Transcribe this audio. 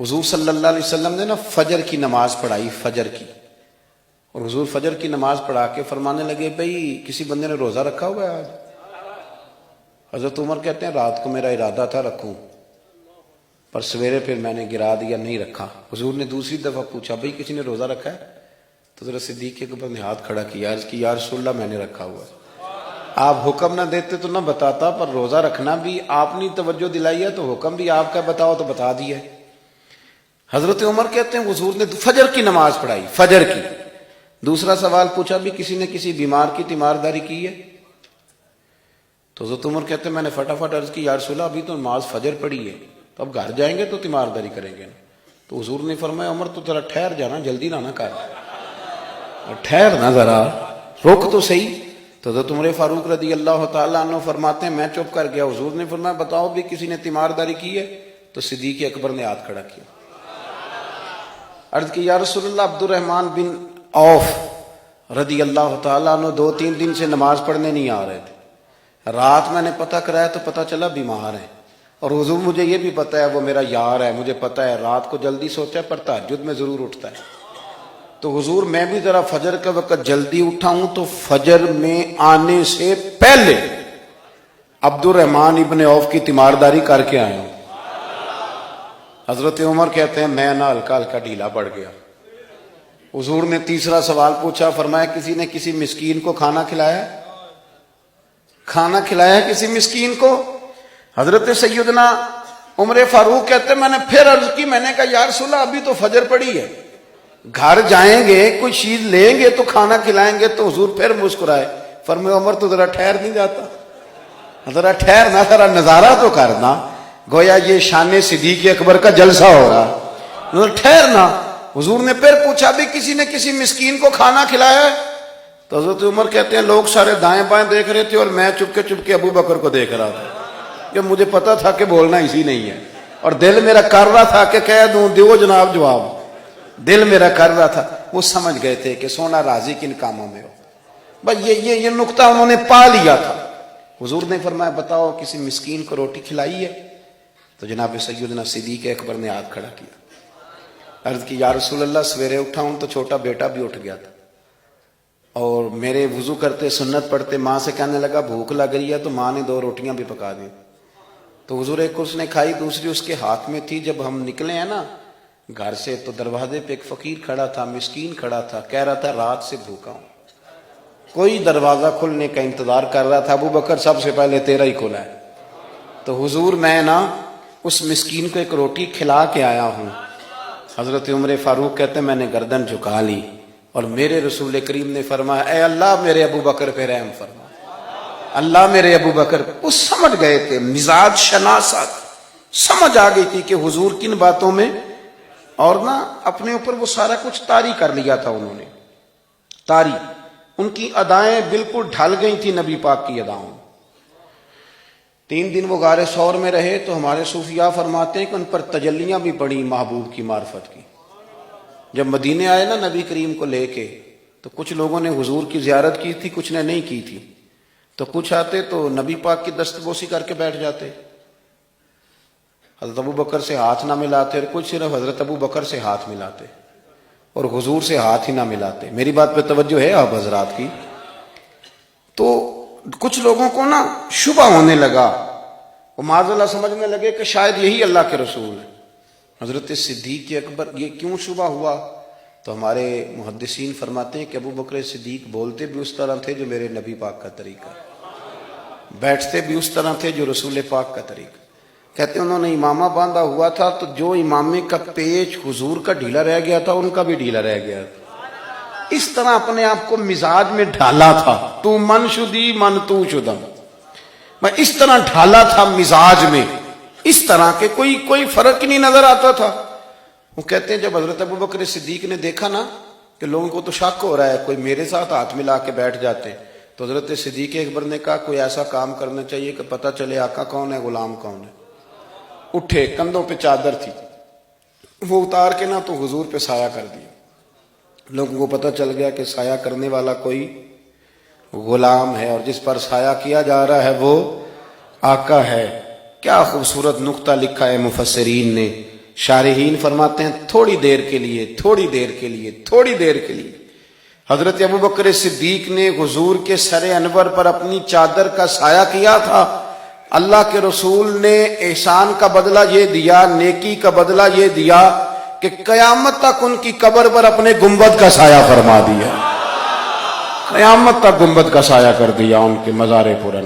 حضور صلی اللہ علیہ وسلم نے نا فجر کی نماز پڑھائی، فجر کی، اور حضور فجر کی نماز پڑھا کے فرمانے لگے بھئی کسی بندے نے روزہ رکھا ہوا ہے آج؟ حضرت عمر کہتے ہیں رات کو میرا ارادہ تھا رکھوں، پر سویرے پھر میں نے گرا دیا، نہیں رکھا۔ حضور نے دوسری دفعہ پوچھا بھئی کسی نے روزہ رکھا ہے؟ تو حضرت صدیق کے اوپر نے ہاتھ کھڑا کیا، عرض کی یا رسول اللہ میں نے رکھا ہوا ہے۔ آپ حکم نہ دیتے تو نہ بتاتا، پر روزہ رکھنا بھی آپ نے توجہ دلائی ہے تو حکم بھی آپ کا بتاؤ تو بتا دیا ہے۔ حضرت عمر کہتے ہیں حضور نے فجر کی نماز پڑھائی، فجر کی۔ دوسرا سوال پوچھا بھی کسی نے کسی بیمار کی تیمارداری کی ہے؟ تو حضرت عمر کہتے ہیں میں نے فٹافٹ عرض کی یا رسول اللہ ابھی تو نماز فجر پڑھی ہے، تو اب گھر جائیں گے تو تیمارداری کریں گے نا۔ تو حضور نے فرمایا عمر تو ذرا ٹھہر جانا، جلدی نہ کر، ٹھہر نہ ذرا، روک تو صحیح۔ تو حضرت عمر فاروق رضی اللہ تعالیٰ عنہ فرماتے ہیں میں چپ کر گیا، حضور نے فرمایا بتاؤ بھی کسی نے تیمارداری کی ہے؟ تو صدیق اکبر نے ہاتھ کھڑا کیا، عرض کی یا رسول اللہ عبد الرحمن بن عوف رضی اللہ تعالیٰ عنہ 2-3 دن سے نماز پڑھنے نہیں آ رہے تھے، رات میں نے پتہ کرایا تو پتہ چلا بیمار ہیں، اور حضور مجھے یہ بھی پتہ ہے وہ میرا یار ہے، مجھے پتہ ہے رات کو جلدی سوتا ہے پر تہجد میں ضرور اٹھتا ہے، تو حضور میں بھی ذرا فجر کے وقت جلدی اٹھا ہوں تو فجر میں آنے سے پہلے عبد الرحمن ابن عوف کی تیمارداری کر کے آیا ہوں۔ حضرت عمر کہتے ہیں میں نہ ہلکا ہلکا ڈھیلا پڑ گیا۔ حضور نے تیسرا سوال پوچھا، فرمایا کسی نے کسی مسکین کو کھانا کھلایا؟ کھانا کھلایا کسی مسکین کو؟ حضرت سیدنا عمر فاروق کہتے ہیں میں نے پھر عرض کی، میں نے کہا یا رسول اللہ ابھی تو فجر پڑی ہے، گھر جائیں گے کوئی چیز لیں گے تو کھانا کھلائیں گے۔ تو حضور پھر مسکرائے، فرمایا عمر تو ذرا ٹھہر نہیں جاتا، ذرا ٹھہرنا، ذرا نظارہ تو کرنا، گویا یہ شان صدیق اکبر کا جلسہ ہو رہا، ٹھہرنا۔ حضور نے پھر پوچھا بھی کسی نے کسی مسکین کو کھانا کھلایا ہے؟ تو حضرت عمر کہتے ہیں لوگ سارے دائیں بائیں دیکھ رہے تھے اور میں چپ کے ابو بکر کو دیکھ رہا تھا، کہ مجھے پتا تھا کہ بولنا اسی نہیں ہے، اور دل میرا کر رہا تھا کہ کہہ دوں دیو جناب جواب، دل میرا کر رہا تھا۔ وہ سمجھ گئے تھے کہ سونا راضی کن کاموں میں ہو، بس یہ نقطہ انہوں نے پا لیا تھا۔ حضور نے فرمایا بتاؤ کسی مسکین کو روٹی کھلائی ہے؟ تو جناب سیدنا صدیق اکبر نے ہاتھ کھڑا کیا، عرض کی یا رسول اللہ سویرے اٹھا ہوں تو چھوٹا بیٹا بھی اٹھ گیا تھا، اور میرے وضو کرتے سنت پڑھتے ماں سے کہنے لگا بھوک لگ رہی ہے، تو ماں نے 2 روٹیاں بھی پکا دی، تو حضور ایک اس نے کھائی دوسری اس کے ہاتھ میں تھی۔ جب ہم نکلے ہیں نا گھر سے تو دروازے پہ ایک فقیر کھڑا تھا، مسکین کھڑا تھا، کہہ رہا تھا رات سے بھوکا ہوں، کوئی دروازہ کھلنے کا انتظار کر رہا تھا، ابو بکر سب سے پہلے تیرا ہی کھلا ہے۔ تو حضور میں نا اس مسکین کو ایک روٹی کھلا کے آیا ہوں۔ حضرت عمر فاروق کہتے ہیں میں نے گردن جھکا لی، اور میرے رسول کریم نے فرمایا اے اللہ میرے ابو بکر پہ رحم فرما، اللہ میرے ابو بکر۔ وہ سمجھ گئے تھے، مزاج شناست سمجھ آ گئی تھی کہ حضور کن باتوں میں، اور نا اپنے اوپر وہ سارا کچھ طاری کر لیا تھا انہوں نے، طاری، ان کی ادائیں بالکل ڈھل گئی تھی نبی پاک کی اداؤں۔ 3 دن وہ غار ثور میں رہے تو ہمارے صوفیاء فرماتے ہیں کہ ان پر تجلیاں بھی پڑی محبوب کی معرفت کی۔ جب مدینے آئے نا نبی کریم کو لے کے، تو کچھ لوگوں نے حضور کی زیارت کی تھی، کچھ نے نہیں کی تھی، تو کچھ آتے تو نبی پاک کی دستبوسی کر کے بیٹھ جاتے، حضرت ابو بکر سے ہاتھ نہ ملاتے، اور کچھ صرف حضرت ابو بکر سے ہاتھ ملاتے اور حضور سے ہاتھ ہی نہ ملاتے۔ میری بات پہ توجہ ہے آپ حضرات کی؟ تو کچھ لوگوں کو نا شبہ ہونے لگا، وہ معاذ اللہ سمجھنے لگے کہ شاید یہی اللہ کے رسول ہیں۔ حضرت صدیق اکبر یہ کیوں شبہ ہوا؟ تو ہمارے محدثین فرماتے ہیں کہ ابو بکر صدیق بولتے بھی اس طرح تھے جو میرے نبی پاک کا طریقہ، بیٹھتے بھی اس طرح تھے جو رسول پاک کا طریقہ۔ کہتے ہیں انہوں نے امامہ باندھا ہوا تھا تو جو امامے کا پیچ حضور کا ڈھیلا رہ گیا تھا ان کا بھی ڈھیلا رہ گیا تھا، اس طرح اپنے آپ کو مزاج میں ڈھالا تھا، تو من شدی من تو شدم، میں اس طرح ڈھالا تھا مزاج میں، اس طرح کے کوئی فرق نہیں نظر آتا تھا۔ وہ کہتے ہیں جب حضرت ابو بکر صدیق نے دیکھا نا کہ لوگوں کو تو شک ہو رہا ہے، کوئی میرے ساتھ ہاتھ ملا کے بیٹھ جاتے ہیں، تو حضرت صدیق اکبر نے کہا کوئی ایسا کام کرنا چاہیے کہ پتہ چلے آقا کون ہے غلام کون ہے۔ اٹھے، کندھوں پہ چادر تھی، وہ اتار کے نا تو حضور پہ سایہ کر دیا، لوگوں کو پتہ چل گیا کہ سایہ کرنے والا کوئی غلام ہے، اور جس پر سایہ کیا جا رہا ہے وہ آقا ہے۔ کیا خوبصورت نقطہ لکھا ہے مفسرین نے شارحین فرماتے ہیں تھوڑی دیر کے لیے، تھوڑی دیر کے لیے، تھوڑی دیر کے لیے حضرت ابوبکر صدیق نے حضور کے سر انور پر اپنی چادر کا سایہ کیا تھا۔ اللہ کے رسول نے احسان کا بدلہ یہ دیا، نیکی کا بدلہ یہ دیا کہ قیامت تک ان کی قبر پر اپنے گنبد کا سایہ فرما دیا، قیامت تک گنبد کا سایہ کر دیا ان کے مزار پر۔